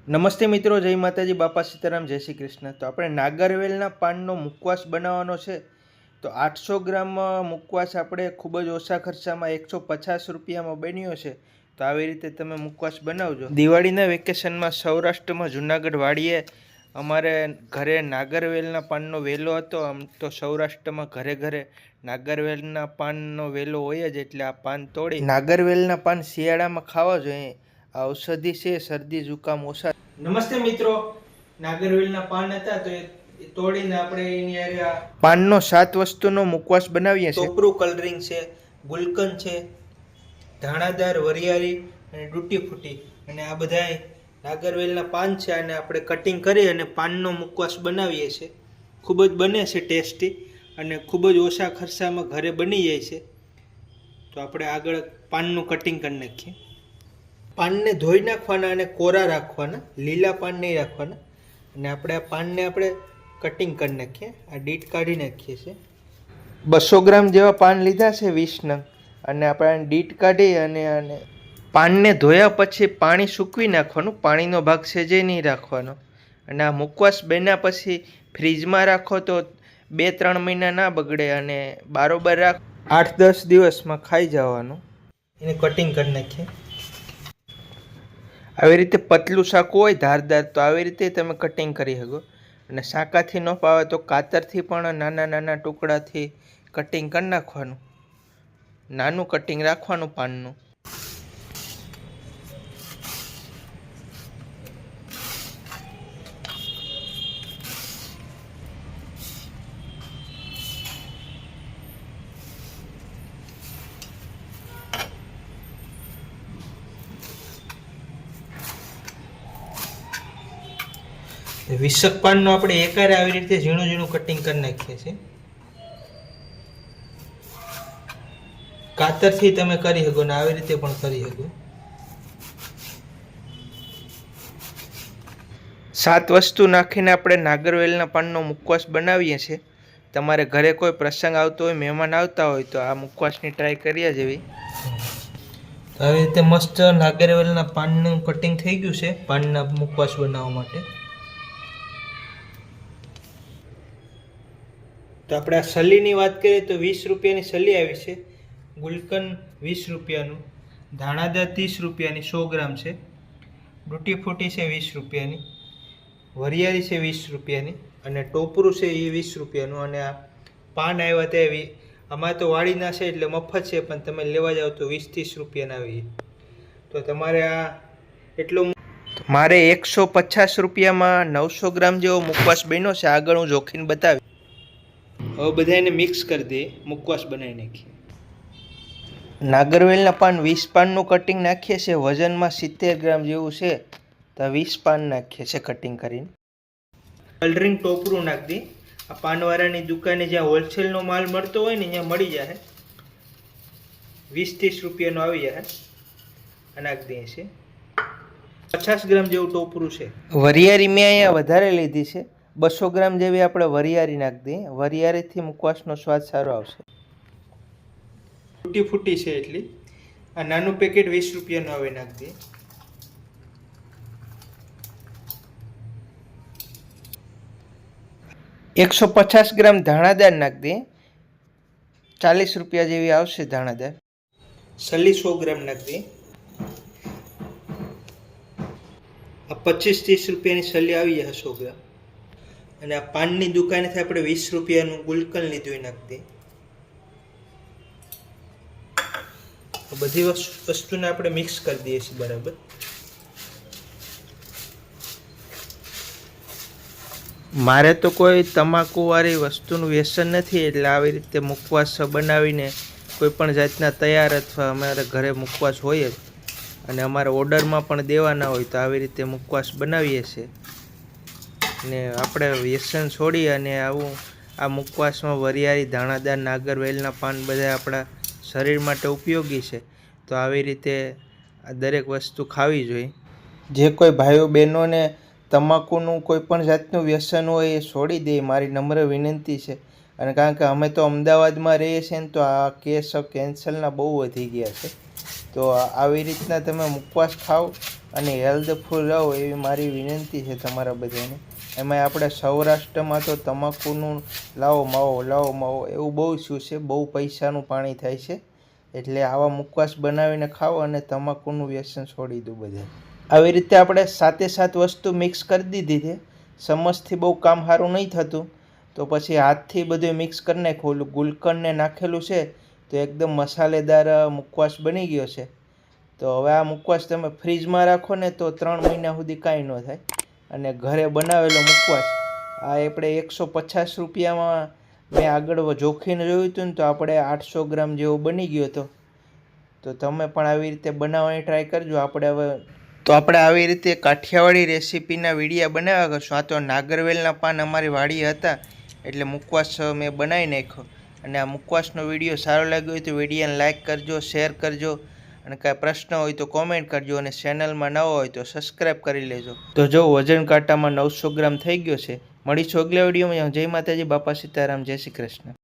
નમસ્તે મિત્રો, જય માતાજી, બાપા સીતારામ, જય શ્રી કૃષ્ણ। તો આપણે નાગરવેલના પાનનો મુખવાસ બનાવવાનો છે। તો 800 ગ્રામ મુખવાસ આપણે ખૂબ જ ઓછા ખર્ચામાં 150 રૂપિયામાં બન્યો છે। તો આવી રીતે તમે મુખવાસ બનાવજો। દિવાળીના વેકેશનમાં સૌરાષ્ટ્રમાં જુનાગઢ વાડીએ અમારે ઘરે નાગરવેલના પાનનો વેલો હતો। આમ તો સૌરાષ્ટ્રમાં ઘરે ઘરે નાગરવેલના પાનનો વેલો હોય જ, એટલે આ પાન તોડી નાગરવેલના પાન શિયાળામાં ખાવા જોઈએ। આ ઔષધિ છે, શરદી ઝુકામ ઓછા। નમસ્તે મિત્રો, નાગરવેલના પાન હતા તો એ તોડીને આપણે એની આ પાનનો 7 વસ્તુનો મુખવાસ બનાવીએ છીએ। ટોપરું કલરિંગ છે, ગુલકંદ છે, ધાણાદાર, વરિયાળી અને ડૂટી ફૂટી, અને આ બધા નાગરવેલના પાન છે। અને આપણે કટિંગ કરી અને પાનનો મુખવાસ બનાવીએ છીએ। ખૂબ જ બને છે ટેસ્ટી, અને ખૂબ જ ઓછા ખર્ચામાં ઘરે બની જાય છે। તો આપણે આગળ પાનનું કટિંગ કરી નાખીએ। પાનને ધોઈ નાખવાના અને કોરા રાખવાના, લીલા પાન નહીં રાખવાના। અને આપણે આ પાનને આપણે કટિંગ કરી નાખીએ। આ ડીટ કાઢી નાખીએ છીએ। 200 ગ્રામ જેવા પાન લીધા છે, 20 નંગ, અને આપણે ડીટ કાઢી અને પાનને ધોયા પછી પાણી સૂકવી નાખવાનું। પાણીનો ભાગ સેજે નહીં રાખવાનો। અને આ મુખવાસ બન્યા પછી ફ્રીજમાં રાખો તો 2-3 મહિના ના બગડે, અને બારોબાર રાખ 8-10 દિવસમાં ખાઈ જવાનું। એને કટિંગ કરી નાખીએ। આવી રીતે પતલું શાક હોય ધારદાર, તો આવી રીતે તમે કટિંગ કરી શકો। અને શાકાથી ન પાવે તો કાતરથી પણ નાના નાના ટુકડાથી કટિંગ કરી નાખવાનું। નાનું કટિંગ રાખવાનું પાનનું। વિસક પાનનો આપણે એકારે આવી રીતે ઝીણું ઝીણું કટિંગ કરી નાખીએ છીએ। કાતરથી તમે કરી શકો ને આવી રીતે પણ કરી શકો। 7 વસ્તુ નાખીને આપણે નાગરવેલના પાનનો મુખવાસ બનાવીએ છીએ। તમારે ઘરે કોઈ પ્રસંગ આવતો હોય, મહેમાન આવતા હોય, તો આ મુખવાસની ટ્રાય કર્યા જેવી। આવી રીતે મસ્ત નાગરવેલના પાનનું કટિંગ થઈ ગયું છે પાનના મુખવાસ બનાવવા માટે। તો આપણે આ સલીની વાત કરીએ તો 20 રૂપિયાની સલી આવી છે। ગુલકંદ 20 રૂપિયાનું, ધાણાદાર 30 રૂપિયાની 100 ગ્રામ છે, ડૂટી ફૂટી છે 20 રૂપિયાની, વરિયાળી છે 20 રૂપિયાની, અને ટોપરું છે એ 20 રૂપિયાનું। અને આ પાન આવ્યા તે અમારે તો વાડીના છે એટલે મફત છે, પણ તમે લેવા જાઓ તો 20-30 રૂપિયાના આવી। તો તમારે આ એટલો મારે 150 રૂપિયામાં 900 ગ્રામ જેવો મુખવાસ બન્યો છે। આગળ હું જોખીને બતાવી। હવે બધાને મિક્સ કરી દઈએ, મુખવાસ બનાવી નાખીએ। નાગરવેલના પાન 20 પાનનું કટિંગ નાખીએ છીએ। વજનમાં 70 ગ્રામ જેવું છે, તો 20 પાન નાખીએ છીએ કટિંગ કરીને। કલરિંગ ટોપરું નાખી દઈએ। આ પાનવાળાની દુકાને જ્યાં હોલસેલનો માલ મળતો હોય ને ત્યાં મળી જાય, 20-30 રૂપિયાનો આવી જાય। આ નાખી દઈએ છીએ। 50 ગ્રામ જેવું ટોપરું છે। વરિયાળી મેં અહીંયા વધારે લીધી છે, 200 ગ્રામ જેવી આપણે વરિયાળી નાખી દઈએ। વરિયાળીથી મુખવાસનો સ્વાદ સારો આવશે। તૂટી ફૂટી છે એટલી। આ નાનું પેકેટ 20 રૂપિયાનું આવે, નાખી દઈએ। 150 ગ્રામ ધાણાદાર નાખી દઈએ। 40 રૂપિયા જેવી આવશે ધાણાદાર। સલી 100 ગ્રામ નાખી દઈએ। આ 25-30 રૂપિયાની સલી આવી જાય 100 ગ્રામ। અને આ પાનની દુકાનેથી આપણે 20 રૂપિયાનું ગુલકંદ લીધું એ નાખી દઈએ। બધી વસ્તુને આપણે મિક્સ કરી દઈએ છીએ બરાબર। મારે તો કોઈ તમાકુવાળી વસ્તુનું વ્યસન નથી, એટલે આવી રીતે મુખવાસ બનાવીને કોઈ પણ જાતના તૈયાર અથવા અમારા ઘરે મુખવાસ હોય જ, અને અમારે ઓર્ડરમાં પણ દેવાના હોય તો આવી રીતે મુખવાસ બનાવીએ છીએ। ને આપણે વ્યસન છોડી અને આવું આ મુખવાસમાં વરિયાળી, ધાણાદાર, નાગરવેલના પાન બધા આપણા શરીર માટે ઉપયોગી છે। તો આવી રીતે આ દરેક વસ્તુ ખાવી જોઈએ। જે કોઈ ભાઈઓ બહેનોને તમાકુનું કોઈ પણ જાતનું વ્યસન હોય એ છોડી દે, મારી નમ્ર વિનંતી છે। અને કારણ કે અમે તો અમદાવાદમાં રહીએ છીએ ને, તો આ કેસ કેન્સરના બહુ વધી ગયા છે। તો આવી રીતના તમે મુખવાસ ખાઓ અને હેલ્થફુલ રહો એવી મારી વિનંતી છે તમારા બધાને. એમાં આપણે સૌરાષ્ટ્રમાં તો તમાકુનું લાવો માવો એવું બહુ શું છે, બહુ પૈસાનું પાણી થાય છે. એટલે આવા મુખવાસ બનાવીને ખાઓ અને તમાકુનું વ્યસન છોડી દો બધા. આવી રીતે આપણે 7 વસ્તુ મિક્સ કરી દીધી છે. ચમચથી બહુ કામ સારું નહીં થતું, તો પછી હાથથી બધું મિક્સ કરી નાખવું. ગુલકંદને નાખેલું છે તો એકદમ મસાલેદાર મુખવાસ બની ગયો છે. તો હવે આ મુખવાસ તમે ફ્રીજમાં રાખો ને તો 3 મહિના સુધી કાંઈ ન થાય. અને ઘરે બનાવેલો મુખવાસ આ આપણે 150 રૂપિયામાં મેં આગળ જોખીને જોયું હતું ને તો આપણે 800 ગ્રામ જેવો બની ગયો હતો. તો તમે પણ આવી રીતે બનાવવાની ટ્રાય કરજો. આપણે આવી રીતે કાઠિયાવાડી રેસીપીના વિડીયા બનાવ્યા કરશું. આ તો નાગરવેલના પાન અમારી વાડી હતા એટલે મુખવાસ મેં બનાવી નાખ્યો. અને આ મુખવાસનો વિડીયો સારો લાગ્યો હોય તો વિડીયોને લાઇક કરજો, શેર કરજો, અને કાંઈ પ્રશ્ન હોય તો કોમેન્ટ કરજો. અને ચેનલમાં નવો હોય તો સબસ્ક્રાઈબ કરી લેજો. તો જો વજન કાંટામાં 900 ગ્રામ થઈ ગયો છે. મળીશું અગલા વિડીયોમાં. જય માતાજી, બાપા સીતારામ, જય શ્રી કૃષ્ણ.